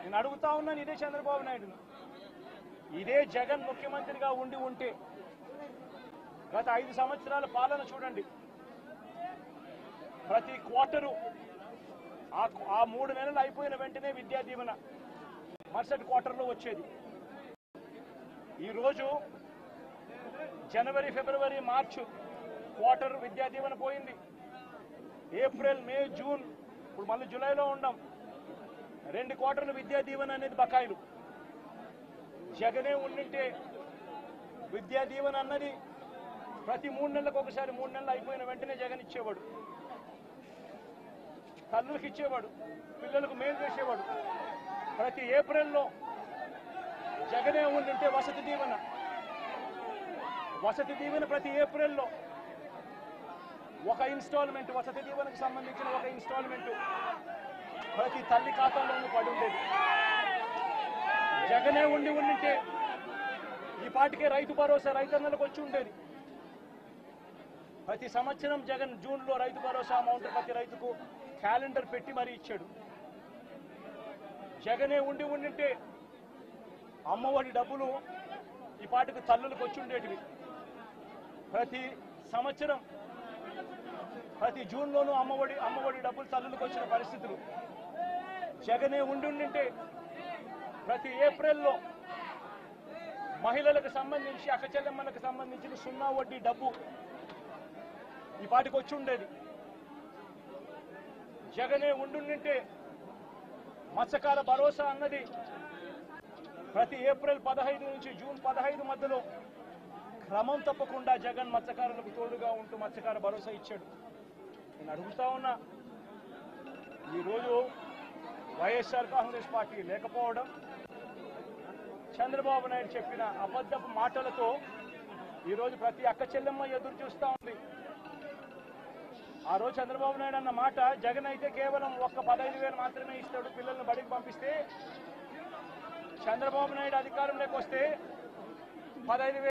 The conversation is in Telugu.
నేను అడుగుతా ఉన్నాను ఇదే చంద్రబాబు నాయుడును, ఇదే జగన్ ముఖ్యమంత్రిగా ఉంటే గత 5 సంవత్సరాల పాలన చూడండి. ప్రతి క్వార్టరు ఆ 3 నెలలు అయిపోయిన వెంటనే విద్యా దీవెన మరుసటి క్వార్టర్లో వచ్చేది. ఈరోజు జనవరి, ఫిబ్రవరి, మార్చి క్వార్టర్ విద్యా దీవెన పోయింది. ఏప్రిల్, మే, జూన్, ఇప్పుడు మళ్ళీ జూలైలో ఉన్నాం. 2 క్వార్టర్లు విద్యా దీవెన అనేది బకాయిలు. జగనే ఉండింటే విద్యా దీవెన అన్నది ప్రతి 3 నెలలకు ఒకసారి, 3 నెలలు అయిపోయిన వెంటనే జగన్ ఇచ్చేవాడు. తల్లులకు ఇచ్చేవాడు, పిల్లలకు మేలు చేసేవాడు. ప్రతి ఏప్రిల్లో జగనే ఉండింటే వసతి దీవెన ప్రతి ఏప్రిల్లో ఒక ఇన్స్టాల్మెంట్, వసతి దీవెనకు సంబంధించిన ఒక ఇన్స్టాల్మెంట్ ప్రతి తల్లి ఖాతాలోనూ పడి ఉండేది. జగనే ఉండింటే ఈ పాటికే రైతు భరోసా రైతన్నలకు వచ్చి ఉండేది. ప్రతి సంవత్సరం జగన్ జూన్లో రైతు భరోసా అమౌంట్ ప్రతి రైతుకు క్యాలెండర్ పెట్టి మరీ ఇచ్చాడు. జగనే ఉండింటే అమ్మఒడి డబ్బులు ఈ పాటికి తల్లులకు వచ్చి ఉండేటివి. ప్రతి సంవత్సరం ప్రతి జూన్లోనూ అమ్మఒడి డబ్బులు తల్లులకు వచ్చిన పరిస్థితులు. జగనే ఉండింటే ప్రతి ఏప్రిల్లో మహిళలకు సంబంధించి, అక్కచెల్లెమ్మలకు సంబంధించిన 0 వడ్డీ డబ్బు ఈ పాటికి వచ్చి ఉండేది. జగనే ఉండింటే మత్స్యకార భరోసా అన్నది ప్రతి ఏప్రిల్ 15 నుంచి జూన్ 15 మధ్యలో క్రమం తప్పకుండా జగన్ మత్స్యకారులకు తోడుగా ఉంటూ మత్స్యకార భరోసా ఇచ్చాడు. నేను అడుగుతా ఉన్నా, ఈరోజు వైఎస్ఆర్ కాంగ్రెస్ పార్టీ లేకపోవడం, చంద్రబాబు నాయుడు చెప్పిన అబద్ధపు మాటలతో ఈరోజు ప్రతి అక్క చెల్లెమ్మ ఎదురు చూస్తూ ఉంది. ఆ రోజు చంద్రబాబు నాయుడు అన్న మాట, జగన్ అయితే కేవలం 15,000 మాత్రమే ఇస్తాడు పిల్లల్ని బడికి పంపిస్తే, చంద్రబాబు నాయుడు అధికారంలోకి వస్తే 15,000